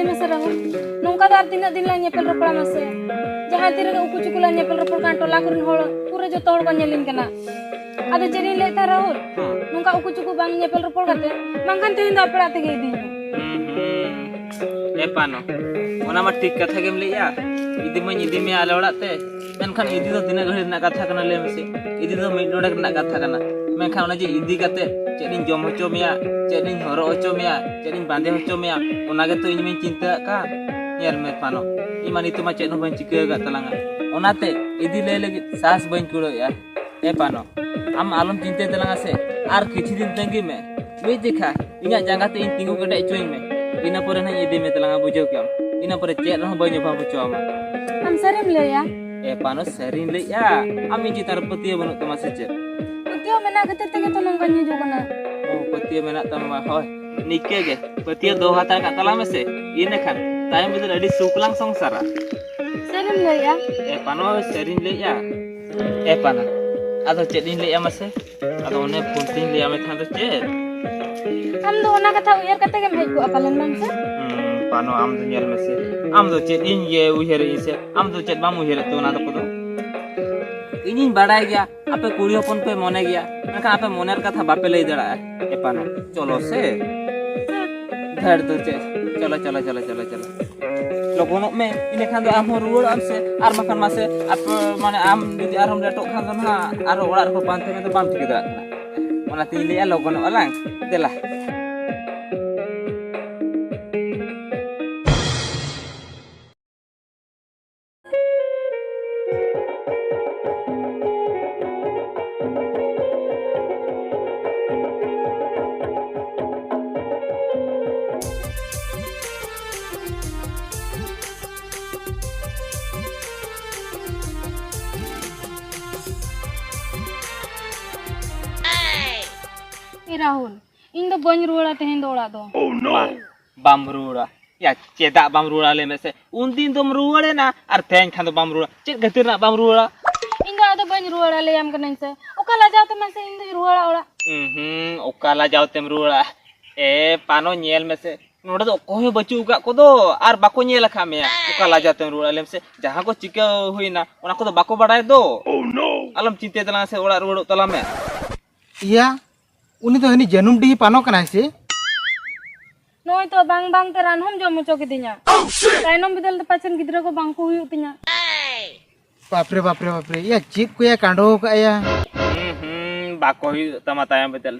lay masa rahul nongka dar tina din la nyepel ropla mase jahan tira uku cukuh la nyepel ropol kan tola kurin hol pura joto hol ko nyelin kana ada jadi le ta rahul nongka uku cukuh bang nyepel ropol kate mangkan tehin da apra te gedi pano ona ma tik katha gem leya idi me ale orat te menkhan idi do dina ghari na katha kana le mese idi do mid nodak na katha kana menkhan ona je idi kate chedin jom hocho meya chedin horo hocho meya chedin bande hocho meya ona ge to ini men cinta ka nyel me pano iman itu ma ched no ban chika ga talanga onate idi le lagi sas ban kulo ya pano am alom cinta talanga se ar kichi din tangi me we dekha inya janga te in tingu gede choy me ina pore na idi me talanga bujau kyam ina pore ched no ban nyoba bucho ama am sarim le ya pano serin le ya ami citar petia banuk tama seche Petio mena kate te to nongka nyu kana oh petia mena tama hoy nike ge petia do hata ka tala mese ine khan tayam bidal adi suklang songsara sarim le ya pano serin le ya pano ado cedin le ya mase ado one punting le ya me than do ched am do ona katha uyar kate gem hej ko apalen manse pano am do nyel mese am do cedin ye uher ise am do ced bam uher to na do ko inin badai gya ape kuri hopon pe mone gya menkhan ape moner katha bape lay dara pano cholo se dhar do che chalo logono me ine khan do am ruwar am se ar makan mase ap mane am jodi arom letok khan do na aro orar ko pante me do bam tik dara ona tili ya logono alang dela Rahul इन दो बन रुड़ा तेहें दो ओड़ा दो bam ruwara ya cedak bam ruwara le mese undin dom ruware na ar teng khan do bam ruwara ced gatir na bam ruwara इन दो आदो बन रुड़ा ले am kana se oka la jaw te mase इन दो ruड़ा ओड़ा okala jaw tem ruwara pano nyel mese noda do kohe bachu ga ko do ar bako nyel kha me okala jaw tem ruwara le mese jaha ko chika huina ona ko do bako badai do alam cinte tala se oड़ा ruwaro tala me iya uni to hani janum di pano kana se noy to bang te ran hom jom mocho kidinya tainom bidal te pachen gidra ko bang ko huyu tinya बापरे या चीक को या कांडो का या bako hu tama tayam betel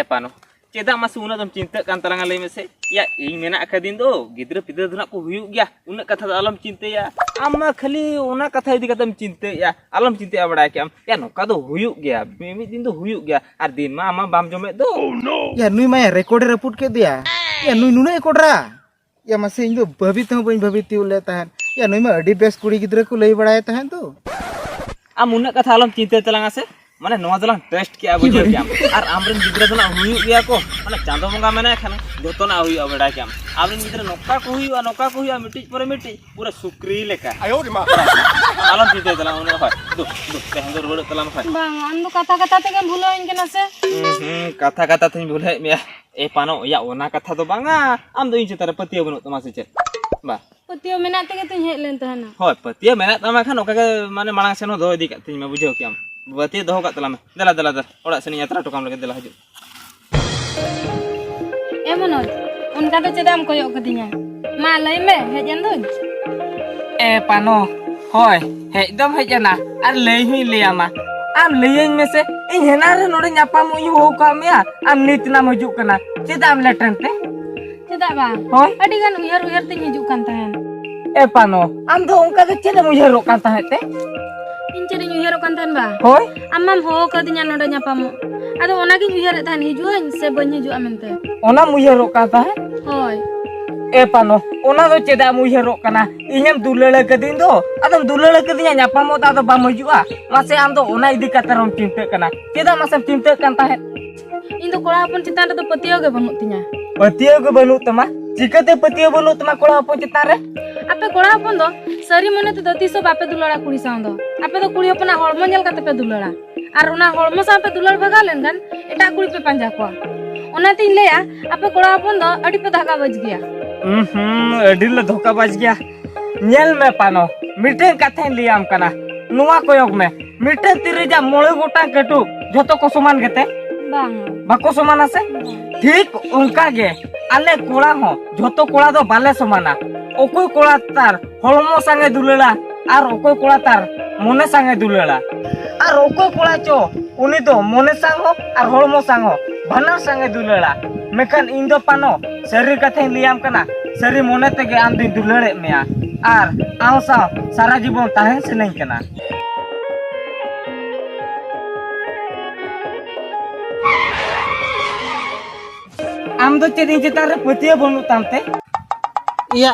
pano cedak mas una dom cinta kan talanga le mese ya ing mena akadin do gidra pidra duna ko huyu gya una katha alam cinte ya amma khali una katha idi katam cinte ya alam cinte ya bada kyam ya noka do huyu gya mimi din do huyu gya ar din ma ama bam jome do या नुई मा record report के दिया या नुई नुने कोडरा या मसे इन दो भवित हो बइन भवित उले तहन या नुई मा अडी बेस कुड़ी गिद्र को लई बड़ाय तहन तो am una katha alam cinte talanga se mane noa dalang test kya bujhe kyam ar amren gidra duna huyu gya ko mane chando bonga mena khana joto na huyu bada kyam amren gidra noka ko huyu miti pore miti pura sukri leka ayo ma alam cinte talang una hoy du teheng do rodo talang hoy bang ando kata te gem bhulo in kana se kata tin bhulai me pano ya ona katha do banga am do in cetara patiya banu tama se chet ba Petio mena te ke tuh hej len tahana hoy patiya mena tama khan oka mane marang seno do idi kat tin ma bujhau kyam patiya doho kat talam dela orak seni yatra tokam lagi dela haju emonot unka te cedam koyok kedinya ma lay me hejan dun pano hoy hej dom hej na ar lei hui le ama am leiyeng mese ing henare node nyapam ui ho ka me am nit na majuk kana cedam letren te cedak bang hoy adi kan uyar te hijuk kan tahan pano am do ongka ke cedam uyarok kan tahet te in ceri uyarok kan tahan bang hoy amam ho kedinya noda nyapamu ado ona ki uyar tahan hijuan se ban hiju amente ona uyarok kan tahet hoy pano ona do cedam uyarok kana inyam dulala kedin do adam dulala kedinya nyapam ta do bam hijua mase am do ona idi katarom cinta kana cedam masam cinta kan tahet in do kola pun citan do petio ge banut tinya patiya ke banu tama chikate patiya banu tama kola hopon chetan re ape kola pun do sari mone te do tiso bape dulala kuri sang do ape do kuri hopona hormo nyel kate pe dulala ar ona hormo sa pe dulal bagalen kan eta kuri pe panja ko ona tin le ya ape kola pun do adi pe dhaga baj gaya Adil धोखा बच गया nail में पानो मिटे कथे Liam कना नुआ कोयोग में मिटे तिरेजा मोळे गोटा कटु जतो को समान गते bang. बाको समान आसे ठीक उनका गे आले कोड़ा हो जतो कोड़ा दो बाले समाना ओकोय कोड़ा तार हळमो संगे दुलेला आर ओकोय कोड़ा तार मने संगे दुलेला आर ओकोय कोड़ा चो उनी दो मने संग हो आर हळमो संग हो भनर संगे दुलेला मेखान इन दो पानो सरी कथे लियाम कना सरी मने तेगे आम दिन दुलेले मेया आर आव सा सारा जीवन ताहेन से नहीं कना आम दो चेरी चिता रे पतिया बनु तामते या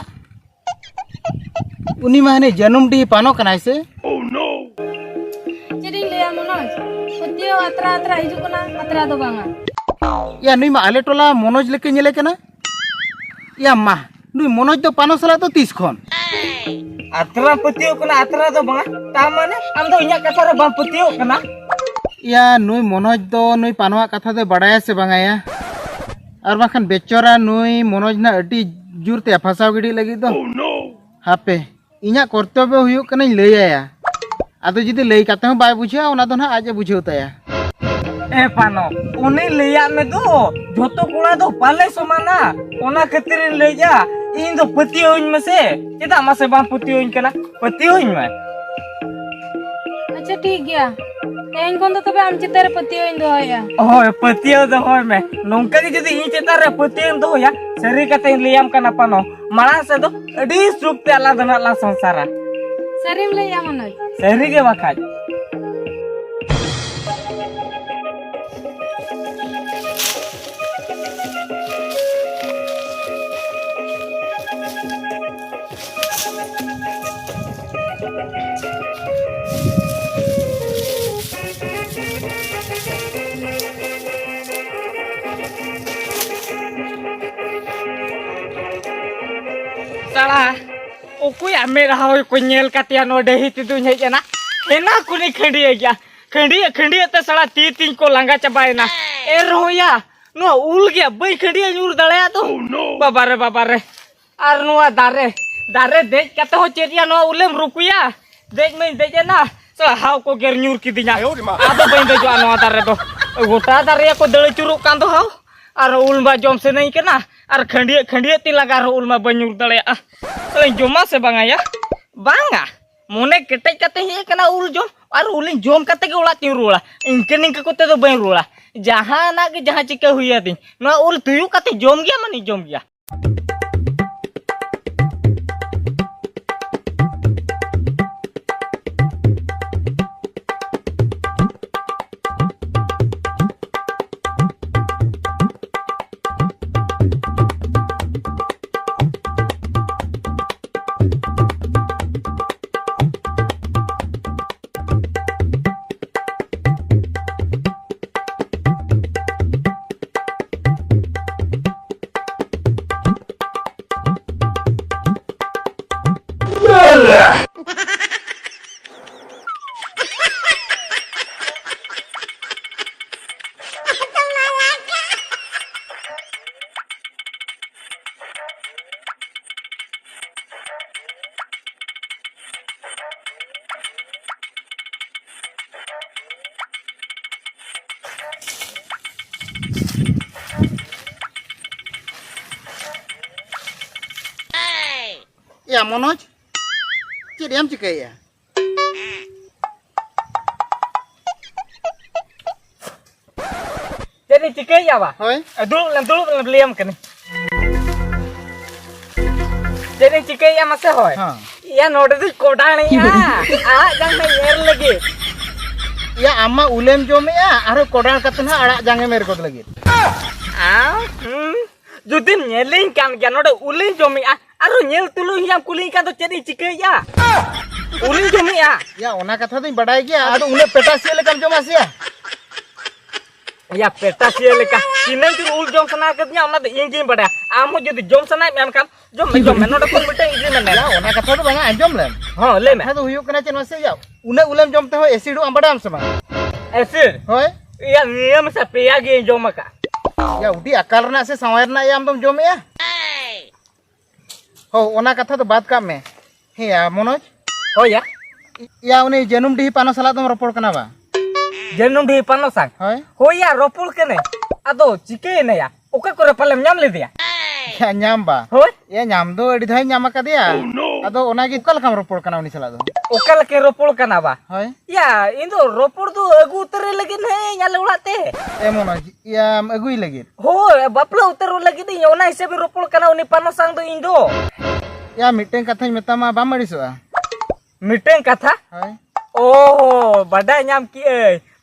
उनी माने जन्म डी पानो कनाय से Jadi lihat Manoj, petiyo atra hijau kena atra do bangan. या नुई मा आले टोला मनोज लेके नेले कना या मा नुई मनोज दो पानो सला तो 30 खन अतरा पतियो कना अतरा दो बंगा ता माने आम दो इnya कथा रे बा पतियो कना या नुई मनोज दो नुई पानवा कथा दो बड़ाया से बंगाया और बाखन बेचोरा नुई मनोज ना अडी जुरते फसाव गिडी लगी दो हापे इnya कर्तव्य हुयो कना लैया आदो जदी लई काते बाय बुझा ओना दो ना आजे बुझेउ ताया ए पानो उनी लिया में दो जोतो कोड़ा दो पाले समाना ओना खातिर लेजा इन दो पतियो इन में से चेदा मासे बा पतियो इन कना पतियो इन में अच्छा ठीक गया. Yang kon तो am चितर petiyo इन दो ya. ओए पतियो दो होय में नोंका की जदी इन चेता रे पतियो इन दो या सरी कते लियाम कना पानो माला से दो अडी सुख ते अला दना ला संसारा Sarim le ya Manoj. सरी के बखाज साला ओकुय मेरा होय को नेल कातिया नो डेही तिदु हेजना हेना कुनी खंडिया गया खंडिया ते साला ती तीन को लांगा चबायना ए रोया नो उल गया बई खंडिया नुर दळया तो बाबा रे आर नुआ दारे देख कते हो चेरिया नो उलेम रुकुया देख में देजना साला हाव को गेर नुर की दिना आदो बई दे जो नो दारे दो गोटा दारे को दळ चुरु कांदो हाव आर उल बा जम से नहीं केना आर खंडिया ती लगा रो उल मा बनुर दळया साला जमा से बांगा बांगा मोने केटे कते हे कना उल जम और उल जम कते के उला ती रुला इनके निके कोते तो बई रुला जहां ना के जहां चिका हुइया ती ना उल तुयु कते जम गया माने जम गया या मनोज चेद एम चिकाया तेरी चिके जावा होय दुलुप लियम कने तेरी चिके या मसे होय हां या नोडे दि कोडाणी आ जंग में एर लगे या आमा उलेम जोमेया आरो कोडाण कते ना अड़ा जांगे मेरे को लगी आ जुदी नेलिंग कान गया नोडे उलिं जोमिया आरो नेल तुलु हियाम कुलिं का तो चेदी चिके या उलिं जोमिया या ओना कथा तो बड़ाई गया आदो उने पेटासिया लेकम जोमासिया या पेटासिया लेका किनन तु उल जोम सना कतnya ओना दे इंजिन बड़ा आमो जदी जोम सना मेम काम जोम में नोडे कोन मिटे इंजिन में या ओना कथा तो बांगा अंजम लेम हां ले में कथा तो हुयो कना चेन मासे या उने उलेम जोमते हो एसिड अंबड़ाम से बा एसिड होय या नियम से पेया गे जोम का या उडी अकाल रना से सवार ना या हम तुम जोमेया हो ओना कथा तो बात का में हे या मनोज हो या या उनी जनुम डी पानो सला तुम रोपड़ कना बा जनम ढी पानो सांग होय हो या रोपुल कने अदो चिके ने या ओका करे पालम नाम ले दिया या ᱧᱟᱢ ᱵᱟ हो या ᱧᱟᱢ दो अडी धाय ᱧᱟᱢ ᱟᱠᱟᱫᱮᱭᱟ ᱟᱫᱚ ᱚᱱᱟᱜᱮ ᱚᱠᱟ ᱞᱮᱠᱟᱢ ᱨᱚᱯᱚᱲ ᱠᱟᱱᱟ ᱩᱱᱤ ᱥᱟᱞᱟᱜ ᱫᱚ ओका लके रोपुल कना बा होय या इंदो रोपुल दो अगु उतरे लगे ने याले उड़ाते ए मनोज या अगुई लगित हो बापला उतर लगे दी ओना हिसाब रोपुल कना उनी पानो सांग दो इंदो या मिटें कथाኝ मेतामा बाम अड़िसोआ मिटें कथा होय ओ बड़ा नाम की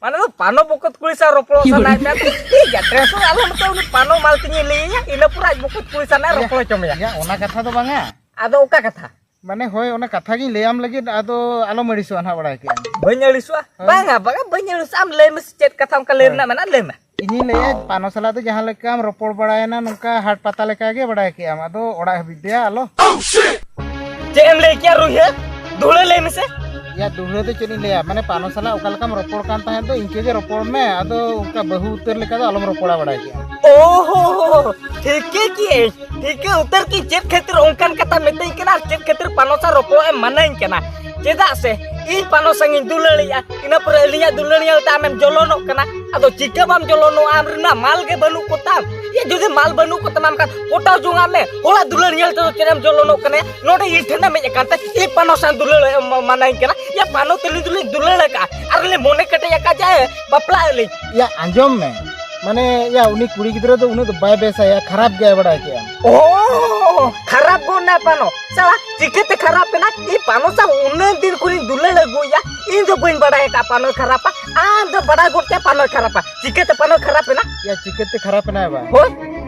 माने तो पानो बकत कुड़ी सा रोपलो सनाय में ठीक है ट्रेसर आलो मत उनी पानो माल तिनी लेया इना पूरा बकत कुड़ी सा ना रोपलो चमया या ओना कथा तो बांगा आदो ओका कथा माने होय ओना कथा गी लेयाम लगित आदो आलो मड़िसोआ ना बड़ा के बन्यलिसवा बांगा बागा बन्यलिस आम ले में चेत कथा हम का लेना में ना ले में इनी लेया पानो सला तो जहां लेकाम रोपड़ बड़ायना नुका हाट पता लेका गे बड़ा के आम आदो ओड़ा हबिद्या आलो जेम ले क्या रुहे धुले ले में से या दुहरे तो चनी लेया माने पानो सला ओका लेकाम रोपड़ कान ताहे तो इनके गे रोपड़ में आदो उनका बहु उतर लेका तो आलम रोपड़ा बड़ा के ओहो ठीक है उतर की चेत खातिर ओंकन कथा मेतई कना चेत खातिर पानो सा रोपो ए मनाइन कना चेदा से इ पानो संगी दुलड़िया इना पर एलिया दुलड़िया तामेम जलोनो कना अदो चिका बाम जलोनो आमरना माल के बनु कोता ये जुदे माल बनु को तमाम का पोटा जुंगा में होला दुलड़िया तो चेरम जलोनो कने नोडे इ ठंडा में काते इ पानो सा दुलड़ मनाइन कना या पानो तेली दुलड़ का अरले मोने कटे का जाए बपला एली या अंजम में माने या उनी कुड़ी गिदरा तो उनी तो बाय बेसा या खराब गया बड़ा के ओ खराब गो ना पानो साला चिकते खराब ना ई पानो सा उन्ने दिन कुरी दुले लगो या इन तो बइन बड़ा का पानो खराब आ तो बड़ा गोटे पानो खराब चिकते पानो खराब ना या चिकते खराब ना बा हो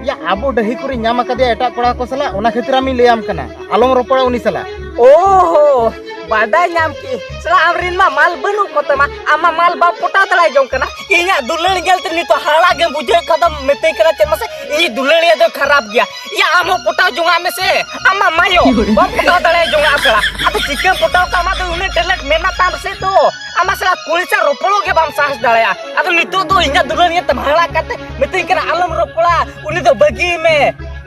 या आबो दही कुरी ᱧᱟᱢ ᱟᱠᱟᱫᱮᱭᱟ ᱮᱴᱟᱜ ᱠᱚᱲᱟ ᱠᱚ ᱥᱟᱞᱟᱜ ᱚᱱᱟ ᱠᱷᱟᱹᱛᱤᱨ ᱟᱢᱤ ᱞᱟᱹᱭᱟᱢ ᱠᱟᱱᱟ ᱟᱞᱚᱢ ᱨᱚᱯᱚᱲᱟ ᱩᱱᱤ ᱥᱟᱞᱟᱜ ओहो बाडा नाम की साला अमरिन मा माल बनु कोतमा आमा माल बा पोटा तलाय जों कना इया दुलड़ गेल तनी तो हाड़ा के बुझे कदम मेते करा चेमा से ई दुलड़िया तो खराब गया या आमो पोटा जोंगा में से आमा मायो बम पोटा तलाय जोंगा आपला अब चिकन पोटा का मा तो उन्हें टेलेट मेना ताम से तो आमा साला कुलिसा रोपलो के बाम साहस दळया अब नितो तो इया दुलड़िया तमहाड़ा काते मेते करा आलम रोपला उनी तो बगी में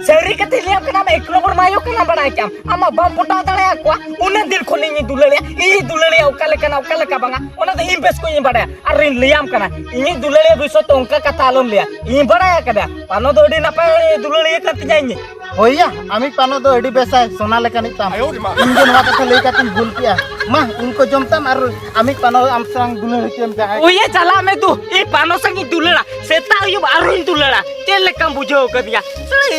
सरी कते लिया कना में एक नंबर मायो कना बना क्या आमा बम पोटा तळया को उन्हें दिन खोनी दुलड़िया ई दुलड़िया ओका लेका बांगा ओना तो इन बेस को इन बड़ा अरे इन लियाम कना इन दुलड़िया बिसो तो उनका कथा आलम लिया इन बड़ा कदा पानो दो डी नपाय दुलड़िया कत जाइए होया आमी पानो दो अडी बेसा सोना लेका नि ताम इनगे नवा कथा लई कातिन भूल किया मा इनको जमताम और आमी पानो आम संग दुलड़ केम जाय ओये चला में तू ई पानो संगी दुलड़ा सेता यो अरुण दुलड़ा ते लेकम बुझो कदिया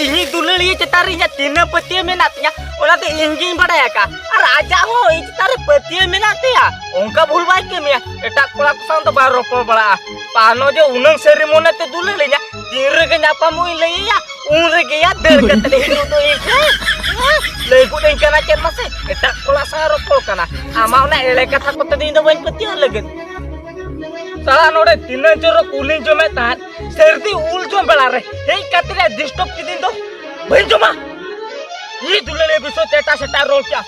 इन दुलड़िया चतारी या तीन पतिये में नातिया ओना तो इंजिन बड़ा का और आजा हो ई तारे पतिये में नातिया उनका भूल बाई के मिया एटा कोला को संग तो बार रोपो बड़ा पानो जो उनंग सेरेमोनी ते दुलड़िया तीन रे के नापा मुई लईया उन रे के या दर कतले हिडो तो एक ले को दें कना चेन मसे एटा कोला सा रोपो कना आमा ना एले कथा को तदी दो बन पतिया लगन साला नोडे तीन जोरो कूलिंग जो में तान सर्दी उल जो बड़ा रे हे कतरे डिस्टर्ब की दिन दो बन जो मा ये दुलड़े बिसो तेटा सेटा रोल क्या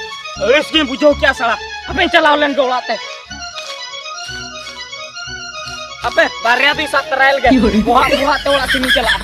इसकी बुझो क्या साला अबे चलाओ लेन गोलाते अबे बारिया भी साथ राइल गए बुहा तो वाला सिनी चला